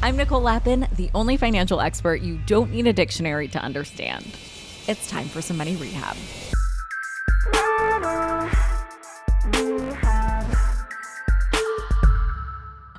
I'm Nicole Lappin, the only financial expert you don't need a dictionary to understand. It's time for some money rehab.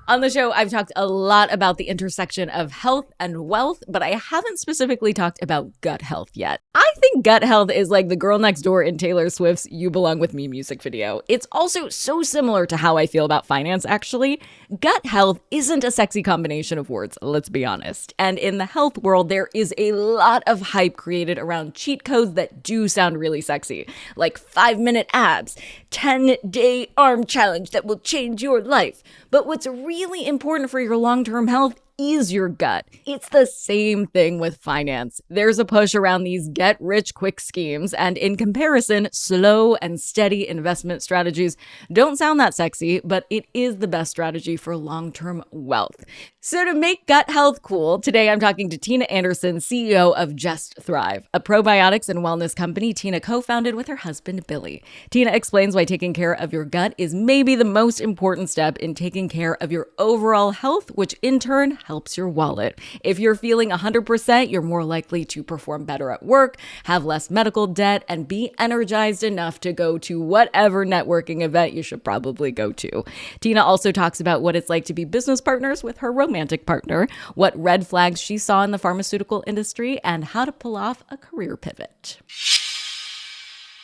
On the show, I've talked a lot about the intersection of health and wealth, but I haven't specifically talked about gut health yet. I think gut health is like the girl next door in Taylor Swift's You Belong With Me music video. It's also so similar to how I feel about finance, actually. Gut health isn't a sexy combination of words, let's be honest. And in the health world, there is a lot of hype created around cheat codes that do sound really sexy, like 5-minute abs, 10-day arm challenge that will change your life. But what's really important for your long-term health is your gut. It's the same thing with finance. There's a push around these get-rich-quick schemes, and in comparison, slow and steady investment strategies don't sound that sexy, but it is the best strategy for long-term wealth. So to make gut health cool, today I'm talking to Tina Anderson, CEO of Just Thrive, a probiotics and wellness company Tina co-founded with her husband, Billy. Tina explains why taking care of your gut is maybe the most important step in taking care of your overall health, which in turn helps your wallet. If you're feeling 100%, you're more likely to perform better at work, have less medical debt, and be energized enough to go to whatever networking event you should probably go to. Tina also talks about what it's like to be business partners with her romantic partner, what red flags she saw in the pharmaceutical industry, and how to pull off a career pivot.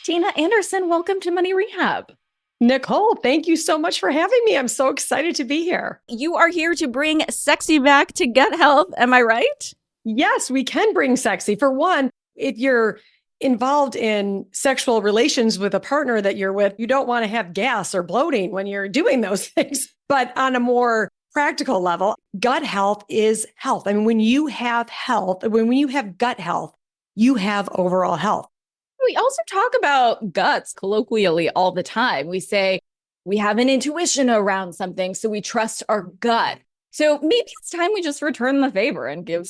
Tina Anderson, welcome to Money Rehab. Nicole, thank you so much for having me. I'm so excited to be here. You are here to bring sexy back to gut health. Am I right? Yes, we can bring sexy. For one, if you're involved in sexual relations with a partner that you're with, you don't want to have gas or bloating when you're doing those things. But on a more practical level, gut health is health. I mean, when you have health, when you have gut health, you have overall health. We also talk about guts colloquially all the time. We say we have an intuition around something, so we trust our gut. So maybe it's time we just return the favor and give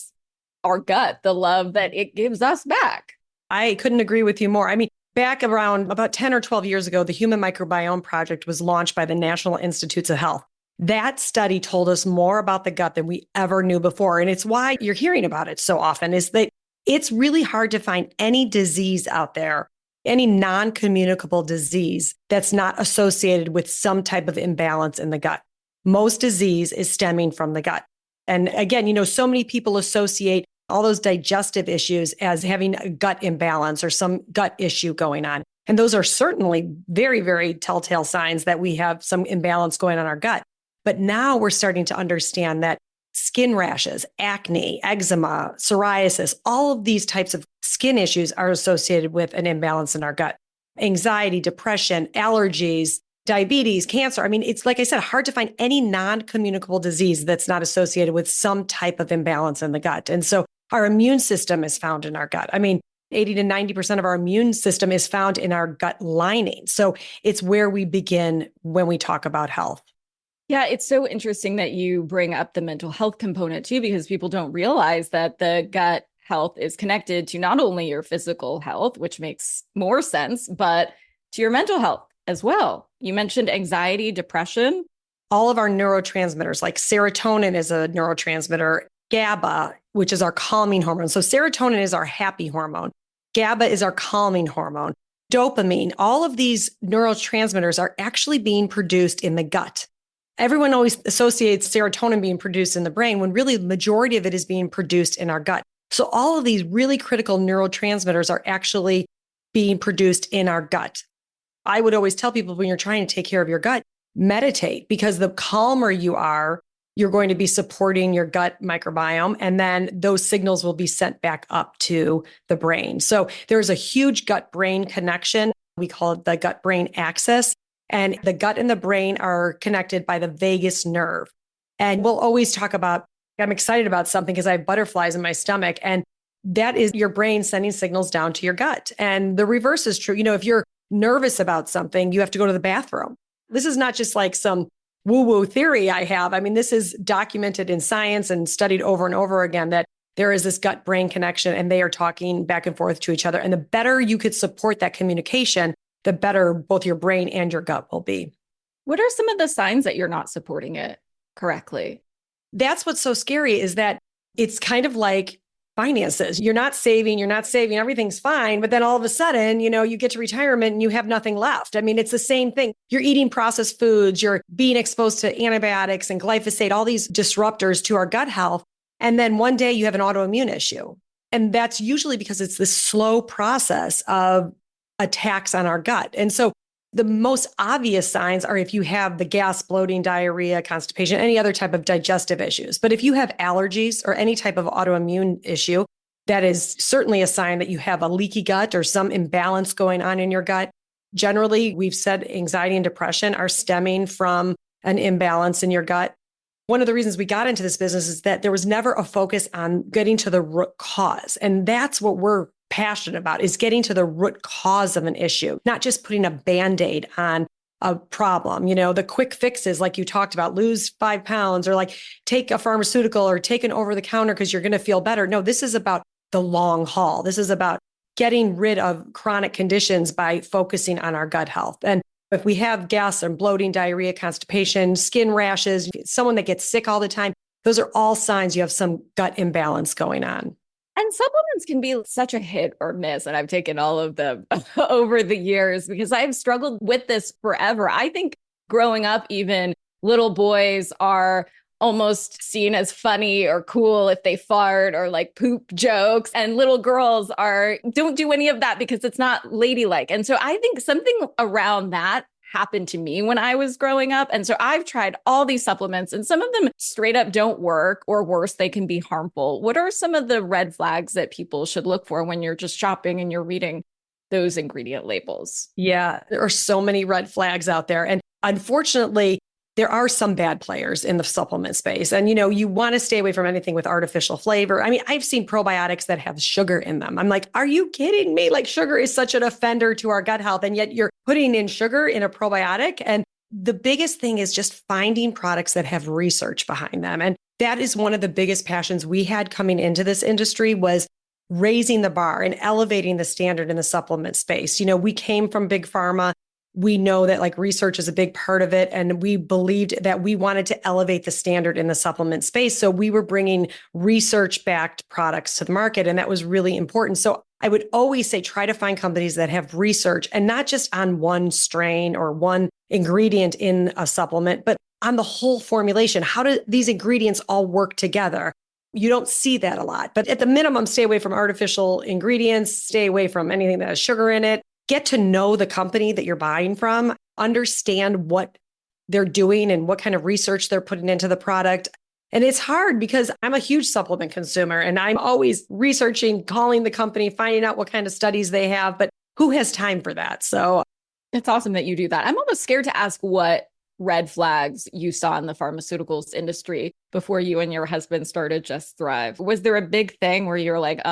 our gut the love that it gives us back. I couldn't agree with you more. I mean, back around about 10 or 12 years ago, the Human Microbiome Project was launched by the National Institutes of Health. That study told us more about the gut than we ever knew before. And it's why you're hearing about it so often, is that it's really hard to find any disease out there, any non-communicable disease that's not associated with some type of imbalance in the gut. Most disease is stemming from the gut. And again, so many people associate all those digestive issues as having a gut imbalance or some gut issue going on. And those are certainly very, very telltale signs that we have some imbalance going on in our gut. But now we're starting to understand that skin rashes, acne, eczema, psoriasis, all of these types of skin issues are associated with an imbalance in our gut. Anxiety, depression, allergies, diabetes, cancer. I mean, it's like I said, hard to find any non-communicable disease that's not associated with some type of imbalance in the gut. And so our immune system is found in our gut. I mean, 80 to 90% of our immune system is found in our gut lining. So it's where we begin when we talk about health. Yeah, it's so interesting that you bring up the mental health component too, because people don't realize that the gut health is connected to not only your physical health, which makes more sense, but to your mental health as well. You mentioned anxiety, depression. All of our neurotransmitters, like serotonin is a neurotransmitter, GABA, which is our calming hormone. So serotonin is our happy hormone. GABA is our calming hormone. Dopamine, all of these neurotransmitters are actually being produced in the gut. Everyone always associates serotonin being produced in the brain when really the majority of it is being produced in our gut. So all of these really critical neurotransmitters are actually being produced in our gut. I would always tell people when you're trying to take care of your gut, meditate, because the calmer you are, you're going to be supporting your gut microbiome, and then those signals will be sent back up to the brain. So there's a huge gut-brain connection. We call it the gut-brain axis. And the gut and the brain are connected by the vagus nerve. And we'll always talk about, I'm excited about something because I have butterflies in my stomach. And that is your brain sending signals down to your gut. And the reverse is true. If you're nervous about something, you have to go to the bathroom. This is not just like some woo-woo theory I have. I mean, this is documented in science and studied over and over again that there is this gut-brain connection and they are talking back and forth to each other. And the better you could support that communication, the better both your brain and your gut will be. What are some of the signs that you're not supporting it correctly? that's what's so scary is that it's kind of like finances. You're not saving, everything's fine. But then all of a sudden, you get to retirement and you have nothing left. I mean, it's the same thing. You're eating processed foods, you're being exposed to antibiotics and glyphosate, all these disruptors to our gut health. And then one day you have an autoimmune issue. And that's usually because it's this slow process of attacks on our gut. And so the most obvious signs are if you have the gas, bloating, diarrhea, constipation, any other type of digestive issues. But if you have allergies or any type of autoimmune issue, that is certainly a sign that you have a leaky gut or some imbalance going on in your gut. Generally, we've said anxiety and depression are stemming from an imbalance in your gut. One of the reasons we got into this business is that there was never a focus on getting to the root cause. And that's what we're passionate about, is getting to the root cause of an issue, not just putting a Band-Aid on a problem. The quick fixes, like you talked about, lose 5 pounds or like take a pharmaceutical or take an over the counter because you're going to feel better. No, this is about the long haul. This is about getting rid of chronic conditions by focusing on our gut health. And if we have gas and bloating, diarrhea, constipation, skin rashes, someone that gets sick all the time, those are all signs you have some gut imbalance going on. And supplements can be such a hit or miss. And I've taken all of them over the years because I've struggled with this forever. I think growing up, even little boys are almost seen as funny or cool if they fart or like poop jokes. And little girls don't do any of that because it's not ladylike. And so I think something around that happened to me when I was growing up. And so I've tried all these supplements and some of them straight up don't work, or worse, they can be harmful. What are some of the red flags that people should look for when you're just shopping and you're reading those ingredient labels? Yeah, there are so many red flags out there. And unfortunately, there are some bad players in the supplement space. And, you want to stay away from anything with artificial flavor. I mean, I've seen probiotics that have sugar in them. I'm like, are you kidding me? Like, sugar is such an offender to our gut health. And yet you're putting in sugar in a probiotic. And the biggest thing is just finding products that have research behind them. And that is one of the biggest passions we had coming into this industry, was raising the bar and elevating the standard in the supplement space. We came from big pharma. We know that like research is a big part of it. And we believed that we wanted to elevate the standard in the supplement space. So we were bringing research-backed products to the market. And that was really important. So I would always say, try to find companies that have research, and not just on one strain or one ingredient in a supplement, but on the whole formulation. How do these ingredients all work together? You don't see that a lot, but at the minimum, stay away from artificial ingredients, stay away from anything that has sugar in it. Get to know the company that you're buying from, understand what they're doing and what kind of research they're putting into the product. And it's hard because I'm a huge supplement consumer and I'm always researching, calling the company, finding out what kind of studies they have, but who has time for that? So it's awesome that you do that. I'm almost scared to ask what red flags you saw in the pharmaceuticals industry before you and your husband started Just Thrive. Was there a big thing where you're like,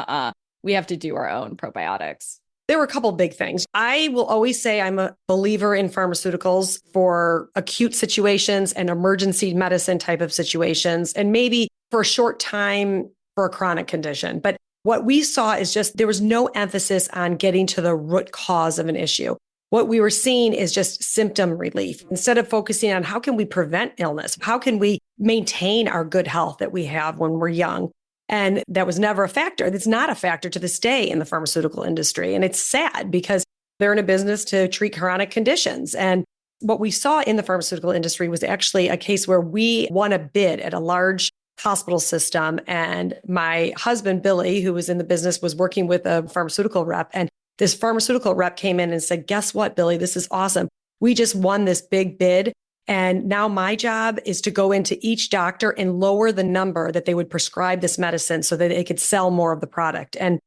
we have to do our own probiotics? There were a couple big things. I will always say I'm a believer in pharmaceuticals for acute situations and emergency medicine type of situations, and maybe for a short time for a chronic condition. But what we saw is just there was no emphasis on getting to the root cause of an issue. What we were seeing is just symptom relief. Instead of focusing on how can we prevent illness, how can we maintain our good health that we have when we're young. And that was never a factor. It's not a factor to this day in the pharmaceutical industry. And it's sad because they're in a business to treat chronic conditions. And what we saw in the pharmaceutical industry was actually a case where we won a bid at a large hospital system. And my husband, Billy, who was in the business, was working with a pharmaceutical rep. And this pharmaceutical rep came in and said, guess what, Billy, this is awesome. We just won this big bid. And now my job is to go into each doctor and lower the number that they would prescribe this medicine so that they could sell more of the product. And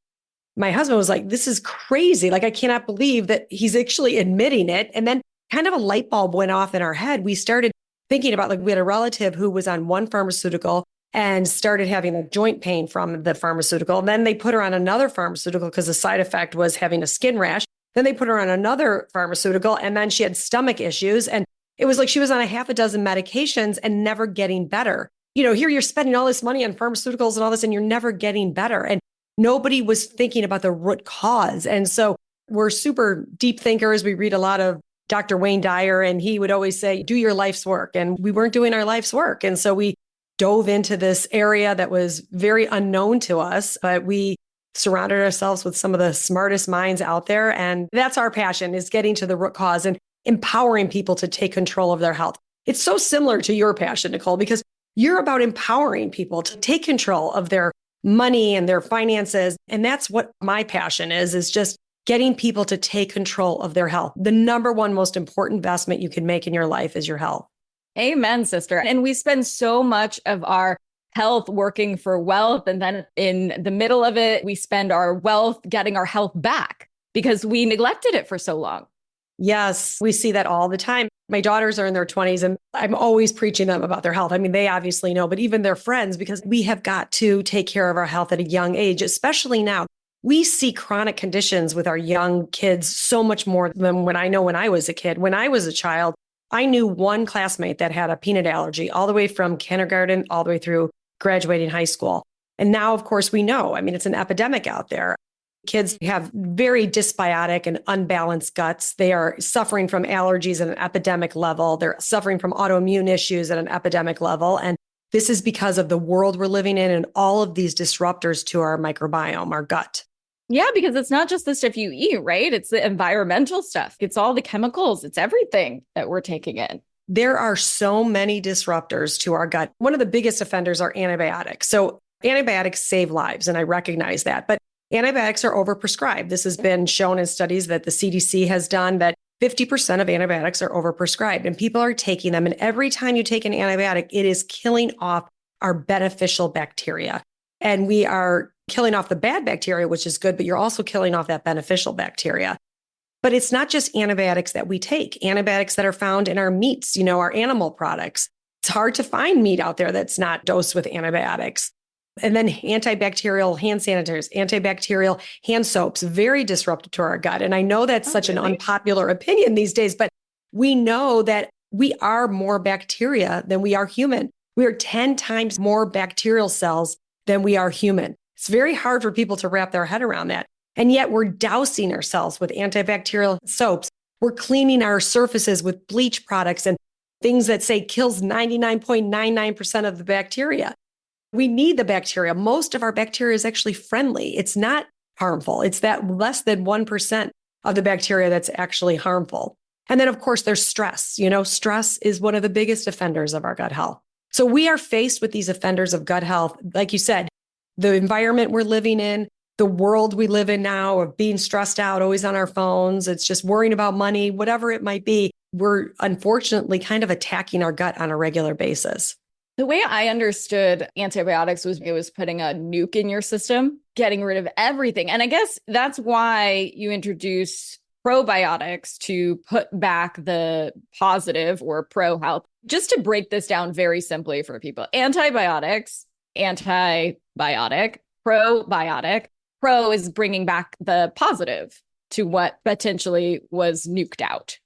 my husband was like, this is crazy. Like, I cannot believe that he's actually admitting it. And then kind of a light bulb went off in our head. We started thinking about, like, we had a relative who was on one pharmaceutical and started having a joint pain from the pharmaceutical. And then they put her on another pharmaceutical because the side effect was having a skin rash. Then they put her on another pharmaceutical and then she had stomach issues. And it was like she was on a half a dozen medications and never getting better. Here you're spending all this money on pharmaceuticals and all this, and you're never getting better. And nobody was thinking about the root cause. And so we're super deep thinkers. We read a lot of Dr. Wayne Dyer, and he would always say, do your life's work. And we weren't doing our life's work. And so we dove into this area that was very unknown to us, but we surrounded ourselves with some of the smartest minds out there. And that's our passion, is getting to the root cause and empowering people to take control of their health. It's so similar to your passion, Nicole, because you're about empowering people to take control of their money and their finances. And that's what my passion is just getting people to take control of their health. The number one most important investment you can make in your life is your health. Amen, sister. And we spend so much of our health working for wealth. And then in the middle of it, we spend our wealth getting our health back because we neglected it for so long. Yes, we see that all the time. My daughters are in their 20s and I'm always preaching them about their health. I mean, they obviously know, but even their friends, because we have got to take care of our health at a young age, especially now. We see chronic conditions with our young kids so much more than when I was a kid. When I was a child, I knew one classmate that had a peanut allergy all the way from kindergarten, all the way through graduating high school. And now, of course, we know, I mean, it's an epidemic out there. Kids have very dysbiotic and unbalanced guts. They are suffering from allergies at an epidemic level. They're suffering from autoimmune issues at an epidemic level. And this is because of the world we're living in and all of these disruptors to our microbiome, our gut. Yeah, because it's not just the stuff you eat, right? It's the environmental stuff. It's all the chemicals. It's everything that we're taking in. There are so many disruptors to our gut. One of the biggest offenders are antibiotics. So antibiotics save lives, and I recognize that. But antibiotics are overprescribed. This has been shown in studies that the CDC has done, that 50% of antibiotics are overprescribed and people are taking them. And every time you take an antibiotic, it is killing off our beneficial bacteria. And we are killing off the bad bacteria, which is good, but you're also killing off that beneficial bacteria. But it's not just antibiotics that we take, antibiotics that are found in our meats, our animal products. It's hard to find meat out there that's not dosed with antibiotics. And then antibacterial hand sanitizers, antibacterial hand soaps, very disruptive to our gut. And I know that's such an unpopular opinion these days, but we know that we are more bacteria than we are human. We are 10 times more bacterial cells than we are human. It's very hard for people to wrap their head around that. And yet we're dousing ourselves with antibacterial soaps. We're cleaning our surfaces with bleach products and things that say kills 99.99% of the bacteria. We need the bacteria. Most of our bacteria is actually friendly. It's not harmful. It's that less than 1% of the bacteria that's actually harmful. And then, of course, there's stress. Stress is one of the biggest offenders of our gut health. So we are faced with these offenders of gut health. Like you said, the environment we're living in, the world we live in now of being stressed out, always on our phones. It's just worrying about money, whatever it might be. We're unfortunately kind of attacking our gut on a regular basis. The way I understood antibiotics was it was putting a nuke in your system, getting rid of everything. And I guess that's why you introduce probiotics to put back the positive or pro health. Just to break this down very simply for people, antibiotics, antibiotic, probiotic. Pro is bringing back the positive to what potentially was nuked out.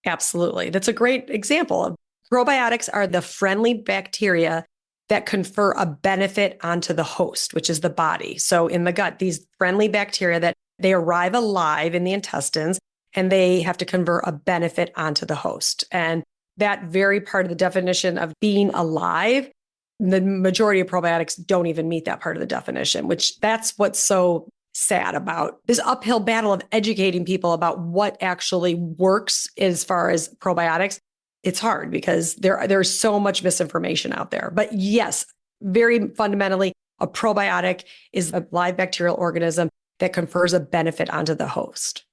Absolutely. That's a great example of probiotics are the friendly bacteria that confer a benefit onto the host, which is the body. So in the gut, these friendly bacteria that they arrive alive in the intestines and they have to confer a benefit onto the host. And that very part of the definition of being alive, the majority of probiotics don't even meet that part of the definition, which that's what's so sad about this uphill battle of educating people about what actually works as far as probiotics. It's hard because there's so much misinformation out there. But yes, very fundamentally, a probiotic is a live bacterial organism that confers a benefit onto the host.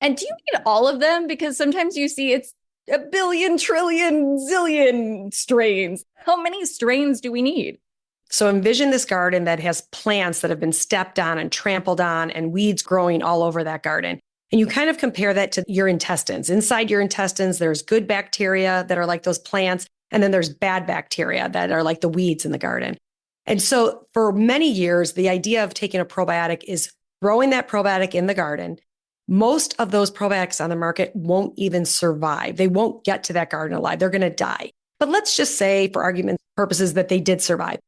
And do you need all of them? Because sometimes you see it's a billion, trillion, zillion strains. How many strains do we need? So envision this garden that has plants that have been stepped on and trampled on and weeds growing all over that garden. And you kind of compare that to your intestines. Inside your intestines, there's good bacteria that are like those plants. And then there's bad bacteria that are like the weeds in the garden. And so for many years, the idea of taking a probiotic is growing that probiotic in the garden. Most of those probiotics on the market won't even survive. They won't get to that garden alive. They're going to die. But let's just say, for argument purposes, that they did survive.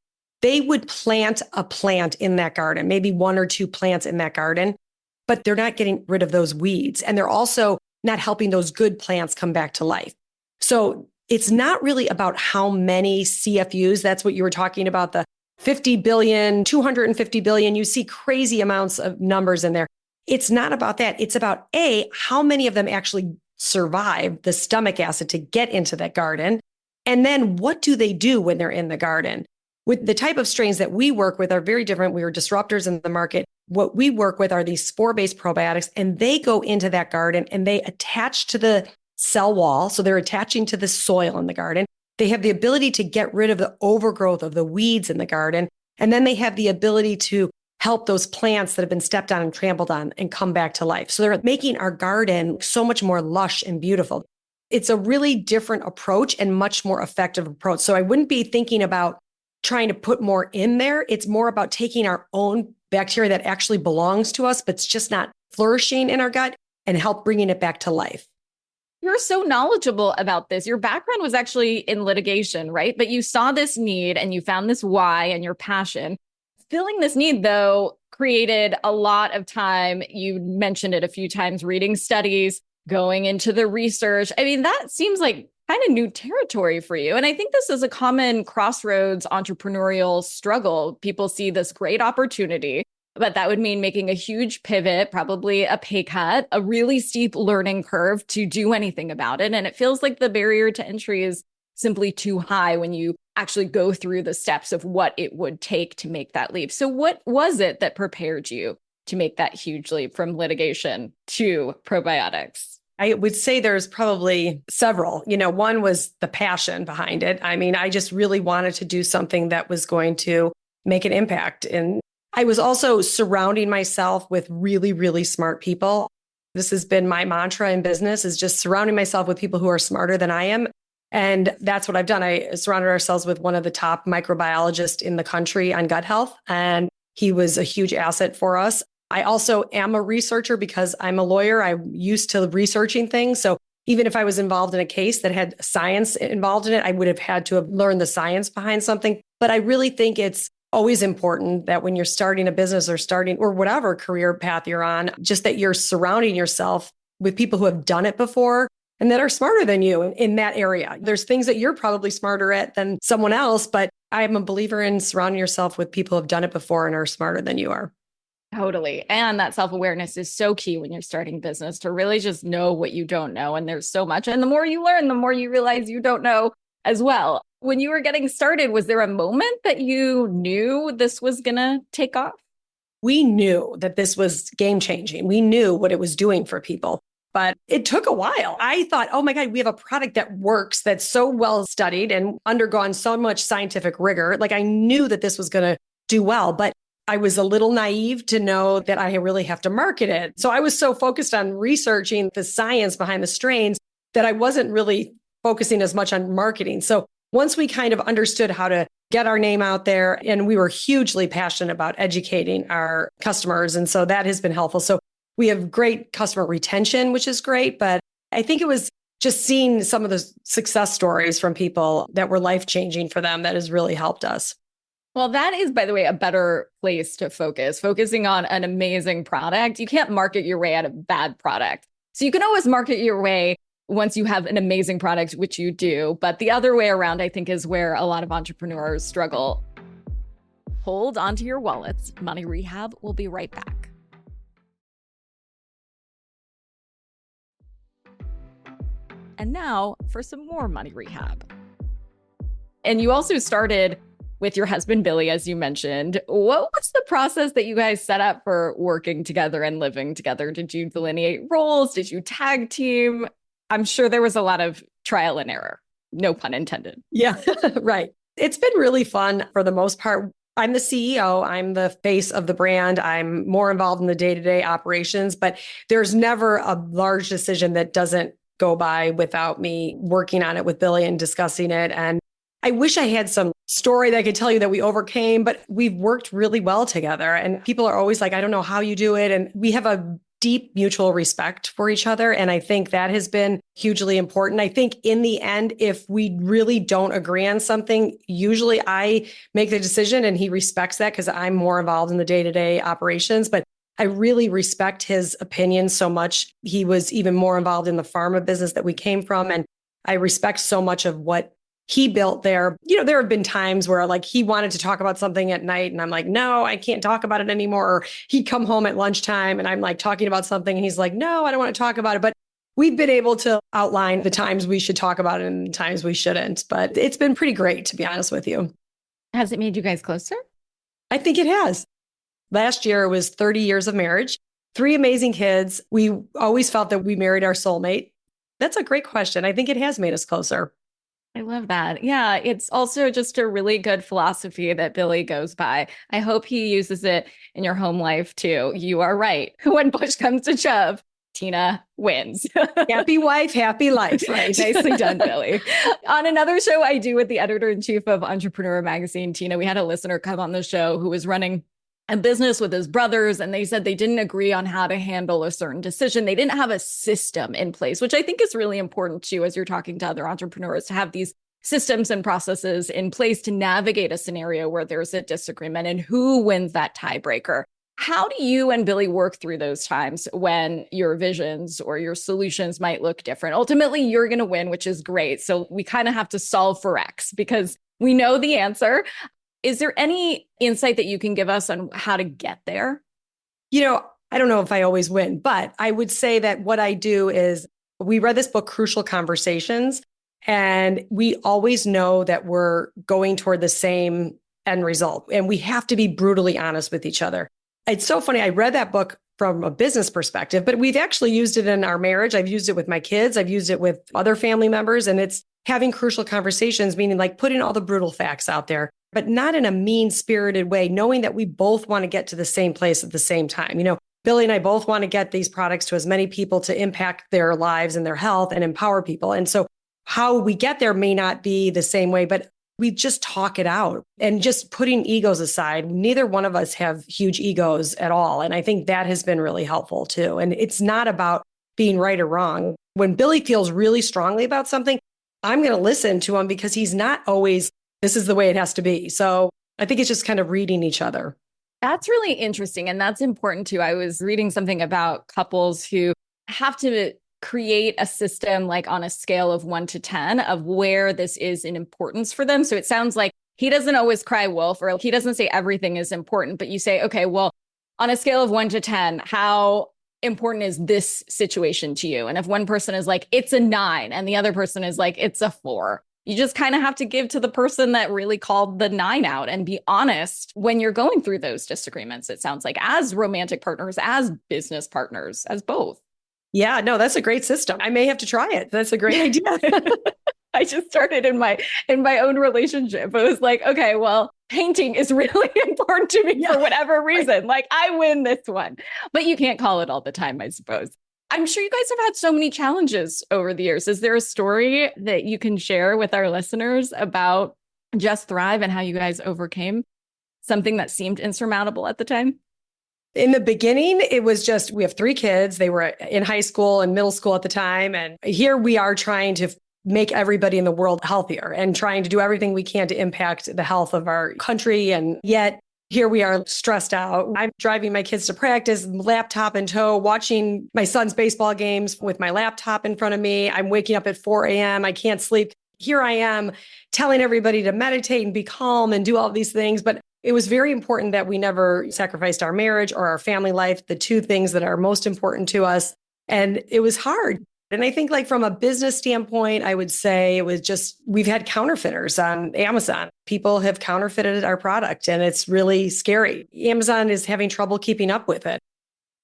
They would plant a plant in that garden, maybe one or two plants in that garden, but they're not getting rid of those weeds. And they're also not helping those good plants come back to life. So it's not really about how many CFUs. That's what you were talking about, the 50 billion, 250 billion. You see crazy amounts of numbers in there. It's not about that. It's about how many of them actually survive the stomach acid to get into that garden. And then what do they do when they're in the garden? With the type of strains that we work with are very different. We are disruptors in the market. What we work with are these spore-based probiotics, and they go into that garden and they attach to the cell wall. So they're attaching to the soil in the garden. They have the ability to get rid of the overgrowth of the weeds in the garden. And then they have the ability to help those plants that have been stepped on and trampled on and come back to life. So they're making our garden so much more lush and beautiful. It's a really different approach and much more effective approach. So I wouldn't be thinking about trying to put more in there. It's more about taking our own bacteria that actually belongs to us, but it's just not flourishing in our gut, and help bringing it back to life. You're so knowledgeable about this. Your background was actually in litigation, right? But you saw this need and you found this why and your passion. Filling this need, though, created a lot of time. You mentioned it a few times, reading studies, going into the research. I mean, that seems like kind of new territory for you. And I think this is a common crossroads entrepreneurial struggle. People see this great opportunity, but that would mean making a huge pivot, probably a pay cut, a really steep learning curve to do anything about it. And it feels like the barrier to entry is simply too high when you actually go through the steps of what it would take to make that leap. So what was it that prepared you to make that huge leap from litigation to probiotics? I would say there's probably several. One was the passion behind it. I mean, I just really wanted to do something that was going to make an impact. And I was also surrounding myself with really, really smart people. This has been my mantra in business, is just surrounding myself with people who are smarter than I am. And that's what I've done. I surrounded ourselves with one of the top microbiologists in the country on gut health, and he was a huge asset for us. I also am a researcher because I'm a lawyer. I'm used to researching things. So even if I was involved in a case that had science involved in it, I would have had to have learned the science behind something. But I really think it's always important that when you're starting a business or whatever career path you're on, just that you're surrounding yourself with people who have done it before and that are smarter than you in that area. There's things that you're probably smarter at than someone else, but I am a believer in surrounding yourself with people who have done it before and are smarter than you are. Totally. And that self-awareness is so key when you're starting business, to really just know what you don't know. And there's so much. And the more you learn, the more you realize you don't know as well. When you were getting started, was there a moment that you knew this was going to take off? We knew that this was game changing. We knew what it was doing for people, but it took a while. I thought, oh my God, we have a product that works, that's so well studied and undergone so much scientific rigor. Like, I knew that this was going to do well, but I was a little naive to know that I really have to market it. So I was so focused on researching the science behind the strains that I wasn't really focusing as much on marketing. So once we kind of understood how to get our name out there, and we were hugely passionate about educating our customers. And so that has been helpful. So we have great customer retention, which is great. But I think it was just seeing some of the success stories from people that were life-changing for them that has really helped us. Well, that is, by the way, a better place to focusing on an amazing product. You can't market your way out of a bad product. So you can always market your way once you have an amazing product, which you do. But the other way around, I think, is where a lot of entrepreneurs struggle. Hold onto your wallets. Money Rehab will be right back. And now for some more Money Rehab. And you also started with your husband, Billy, as you mentioned. What was the process that you guys set up for working together and living together? Did you delineate roles? Did you tag team? I'm sure there was a lot of trial and error. No pun intended. Yeah, right. It's been really fun for the most part. I'm the CEO. I'm the face of the brand. I'm more involved in the day-to-day operations, but there's never a large decision that doesn't go by without me working on it with Billy and discussing it. And I wish I had some story that I could tell you that we overcame, but we've worked really well together. And people are always like, I don't know how you do it. And we have a deep mutual respect for each other. And I think that has been hugely important. I think in the end, if we really don't agree on something, usually I make the decision and he respects that because I'm more involved in the day-to-day operations. But I really respect his opinion so much. He was even more involved in the pharma business that we came from. And I respect so much of what he built there. There have been times where like he wanted to talk about something at night and I'm like, no, I can't talk about it anymore. Or he'd come home at lunchtime and I'm like talking about something and he's like, no, I don't want to talk about it. But we've been able to outline the times we should talk about it and the times we shouldn't. But it's been pretty great, to be honest with you. Has it made you guys closer? I think it has. Last year was 30 years of marriage, 3 amazing kids. We always felt that we married our soulmate. That's a great question. I think it has made us closer. I love that. Yeah, it's also just a really good philosophy that Billy goes by. I hope he uses it in your home life too. You are right. When push comes to shove, Tina wins. Happy wife, happy life, right? Nicely done, Billy. On another show I do with the editor-in-chief of Entrepreneur Magazine, Tina, we had a listener come on the show who was running a business with his brothers, and they said they didn't agree on how to handle a certain decision. They didn't have a system in place, which I think is really important too, as you're talking to other entrepreneurs, to have these systems and processes in place to navigate a scenario where there's a disagreement and who wins that tiebreaker. How do you and Billy work through those times when your visions or your solutions might look different? Ultimately, you're going to win, which is great. So we kind of have to solve for X because we know the answer. Is there any insight that you can give us on how to get there? I don't know if I always win, but I would say that what I do is we read this book, Crucial Conversations, and we always know that we're going toward the same end result. And we have to be brutally honest with each other. It's so funny. I read that book from a business perspective, but we've actually used it in our marriage. I've used it with my kids. I've used it with other family members. And it's having crucial conversations, meaning like putting all the brutal facts out there, but not in a mean-spirited way, knowing that we both want to get to the same place at the same time. Billy and I both want to get these products to as many people to impact their lives and their health and empower people. And so how we get there may not be the same way, but we just talk it out and just putting egos aside. Neither one of us have huge egos at all. And I think that has been really helpful too. And it's not about being right or wrong. When Billy feels really strongly about something, I'm going to listen to him because he's not always, this is the way it has to be. So I think it's just kind of reading each other. That's really interesting. And that's important too. I was reading something about couples who have to create a system like on a scale of 1 to 10 of where this is in importance for them. So it sounds like he doesn't always cry wolf, or he doesn't say everything is important, but you say, okay, well, on a scale of 1 to 10, how important is this situation to you? And if one person is like, it's a 9, and the other person is like, it's a 4, you just kind of have to give to the person that really called the 9 out and be honest when you're going through those disagreements. It sounds like as romantic partners, as business partners, as both. Yeah, no, that's a great system. I may have to try it. That's a great idea. I just started in my own relationship. It was like, okay, well, painting is really important to me for whatever reason. Like I win this one, but you can't call it all the time, I suppose. I'm sure you guys have had so many challenges over the years. Is there a story that you can share with our listeners about Just Thrive and how you guys overcame something that seemed insurmountable at the time? In the beginning, it was just, we have 3 kids. They were in high school and middle school at the time. And here we are trying to make everybody in the world healthier and trying to do everything we can to impact the health of our country. And yet here we are stressed out. I'm driving my kids to practice, laptop in tow, watching my son's baseball games with my laptop in front of me. I'm waking up at 4 a.m. I can't sleep. Here I am telling everybody to meditate and be calm and do all these things. But it was very important that we never sacrificed our marriage or our family life, the 2 things that are most important to us. And it was hard. And I think like from a business standpoint, I would say it was just, we've had counterfeiters on Amazon. People have counterfeited our product and it's really scary. Amazon is having trouble keeping up with it.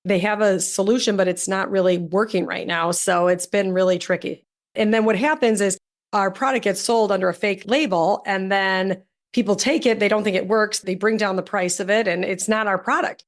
They have a solution, but it's not really working right now. So it's been really tricky. And then what happens is our product gets sold under a fake label and then people take it, they don't think it works, they bring down the price of it, and it's not our product.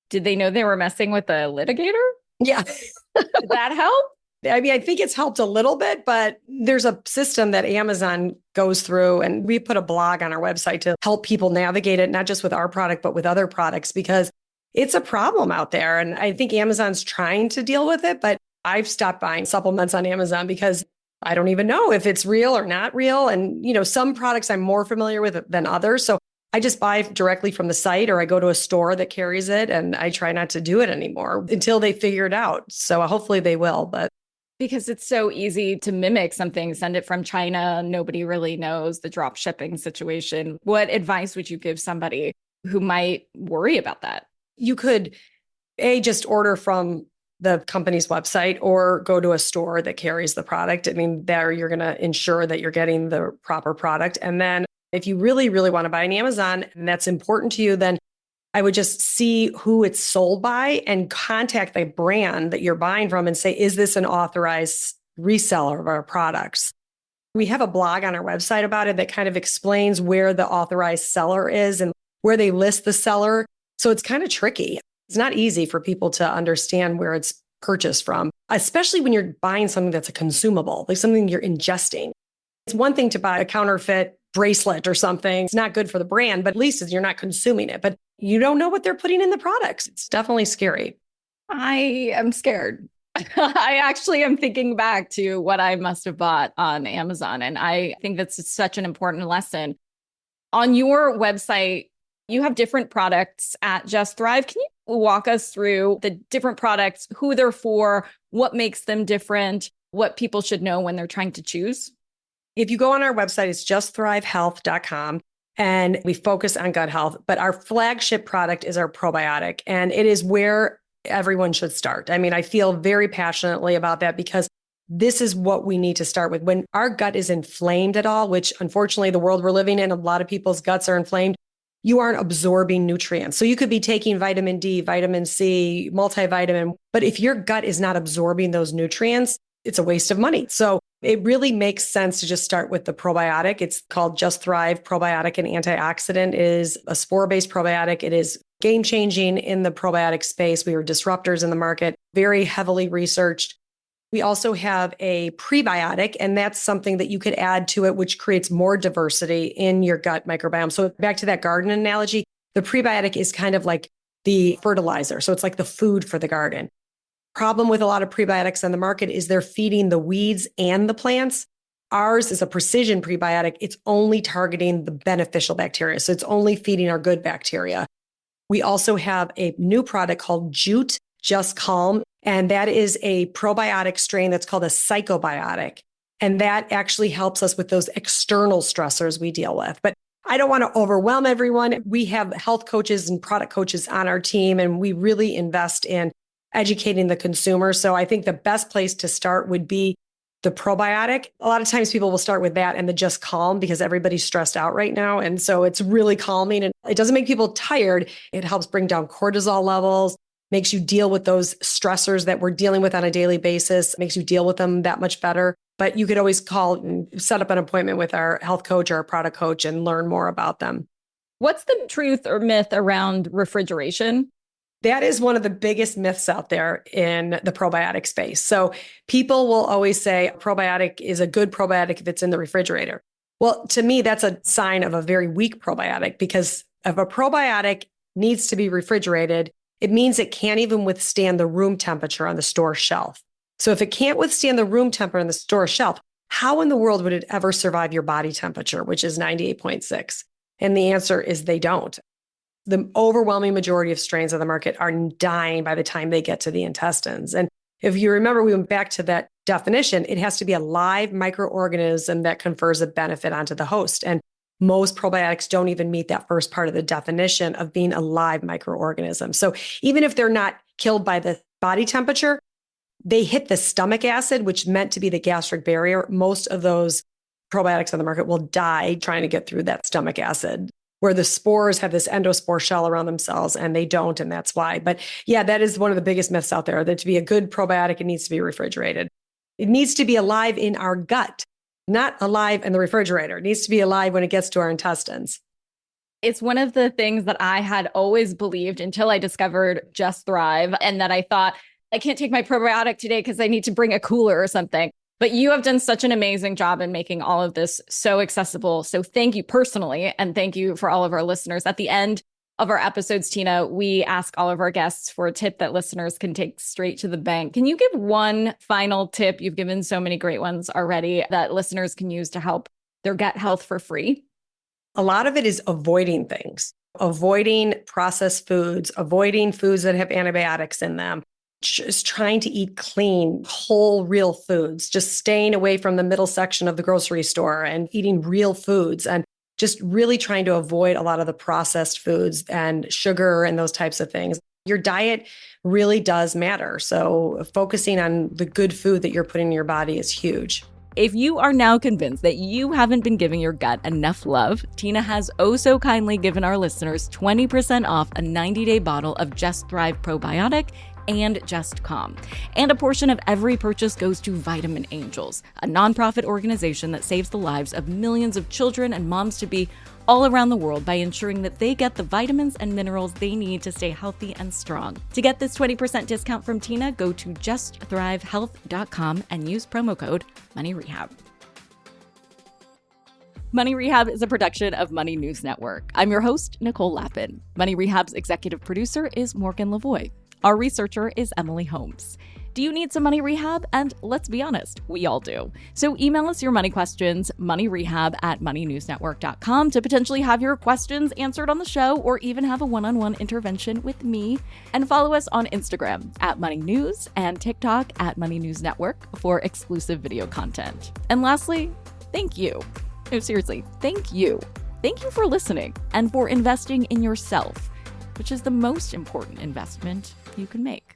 Did they know they were messing with a litigator? Yeah. Did that help? I mean, I think it's helped a little bit, but there's a system that Amazon goes through, and we put a blog on our website to help people navigate it, not just with our product, but with other products, because it's a problem out there. And I think Amazon's trying to deal with it, but I've stopped buying supplements on Amazon because I don't even know if it's real or not real. And, some products I'm more familiar with than others. So I just buy directly from the site or I go to a store that carries it and I try not to do it anymore until they figure it out. So hopefully they will. But Because it's so easy to mimic something, send it from China. Nobody really knows the drop shipping situation. What advice would you give somebody who might worry about that? You could, just order from the company's website or go to a store that carries the product. I mean, there you're going to ensure that you're getting the proper product. And then if you really, really want to buy on Amazon and that's important to you, then I would just see who it's sold by and contact the brand that you're buying from and say, is this an authorized reseller of our products? We have a blog on our website about it that kind of explains where the authorized seller is and where they list the seller. So it's kind of tricky. It's not easy for people to understand where it's purchased from, especially when you're buying something that's a consumable, like something you're ingesting. It's one thing to buy a counterfeit bracelet or something. It's not good for the brand, but at least you're not consuming it. But you don't know what they're putting in the products. It's definitely scary. I am scared. I actually am thinking back to what I must have bought on Amazon. And I think that's such an important lesson. On your website, you have different products at Just Thrive. Can you walk us through the different products, who they're for, what makes them different, what people should know when they're trying to choose? If you go on our website, it's justthrivehealth.com. And we focus on gut health, but our flagship product is our probiotic. And it is where everyone should start. I mean, I feel very passionately about that because this is what we need to start with. When our gut is inflamed at all, which unfortunately the world we're living in, a lot of people's guts are inflamed, you aren't absorbing nutrients. So you could be taking vitamin D, vitamin C, multivitamin, but if your gut is not absorbing those nutrients, it's a waste of money. So it really makes sense to just start with the probiotic. It's called Just Thrive Probiotic and Antioxidant. It is a spore-based probiotic. It is game changing in the probiotic space. We are disruptors in the market, very heavily researched. We also have a prebiotic, and that's something that you could add to it, which creates more diversity in your gut microbiome. So back to that garden analogy, the prebiotic is kind of like the fertilizer. So it's like the food for the garden. Problem with a lot of prebiotics on the market is they're feeding the weeds and the plants. Ours is a precision prebiotic. It's only targeting the beneficial bacteria. So it's only feeding our good bacteria. We also have a new product called Jute Just Calm. And that is a probiotic strain that's called a psychobiotic. And that actually helps us with those external stressors we deal with. But I don't want to overwhelm everyone. We have health coaches and product coaches on our team, and we really invest in educating the consumer. So I think the best place to start would be the probiotic. A lot of times people will start with that and the Just Calm because everybody's stressed out right now. And so it's really calming and it doesn't make people tired. It helps bring down cortisol levels, makes you deal with those stressors that we're dealing with on a daily basis, makes you deal with them that much better. But you could always call and set up an appointment with our health coach or our product coach and learn more about them. What's the truth or myth around refrigeration? That is one of the biggest myths out there in the probiotic space. So people will always say a probiotic is a good probiotic if it's in the refrigerator. Well, to me, that's a sign of a very weak probiotic because if a probiotic needs to be refrigerated, it means it can't even withstand the room temperature on the store shelf. So if it can't withstand the room temperature on the store shelf, how in the world would it ever survive your body temperature, which is 98.6? And the answer is they don't. The overwhelming majority of strains on the market are dying by the time they get to the intestines. And if you remember, we went back to that definition, it has to be a live microorganism that confers a benefit onto the host. And most probiotics don't even meet that first part of the definition of being a live microorganism. So even if they're not killed by the body temperature, they hit the stomach acid, which meant to be the gastric barrier. Most of those probiotics on the market will die trying to get through that stomach acid, where the spores have this endospore shell around themselves and they don't. And that's why. But yeah, that is one of the biggest myths out there, that to be a good probiotic, it needs to be refrigerated. It needs to be alive in our gut, not alive in the refrigerator. It needs to be alive when it gets to our intestines. It's one of the things that I had always believed until I discovered Just Thrive, and that I thought, I can't take my probiotic today because I need to bring a cooler or something. But you have done such an amazing job in making all of this so accessible. So thank you personally. And thank you for all of our listeners. At the end of our episodes, Tina, we ask all of our guests for a tip that listeners can take straight to the bank. Can you give one final tip? You've given so many great ones already that listeners can use to help their gut health for free. A lot of it is avoiding things, avoiding processed foods, avoiding foods that have antibiotics in them. just trying to eat clean, whole, real foods, just staying away from the middle section of the grocery store and eating real foods and just really trying to avoid a lot of the processed foods and sugar and those types of things. Your diet really does matter. So focusing on the good food that you're putting in your body is huge. If you are now convinced that you haven't been giving your gut enough love, Tina has oh so kindly given our listeners 20% off a 90-day bottle of Just Thrive probiotic and Just Calm. And a portion of every purchase goes to Vitamin Angels, a nonprofit organization that saves the lives of millions of children and moms-to-be all around the world by ensuring that they get the vitamins and minerals they need to stay healthy and strong. To get this 20% discount from Tina, go to justthrivehealth.com and use promo code MoneyRehab. Money Rehab is a production of Money News Network. I'm your host, Nicole Lappin. Money Rehab's executive producer is Morgan Lavoie. Our researcher is Emily Holmes. Do you need some money rehab? And let's be honest, we all do. So email us your money questions, moneyrehab@moneynewsnetwork.com, to potentially have your questions answered on the show or even have a one-on-one intervention with me. And follow us on Instagram @moneynews and TikTok @moneynewsnetwork for exclusive video content. And lastly, thank you. No, seriously, thank you. Thank you for listening and for investing in yourself, which is the most important investment you can make.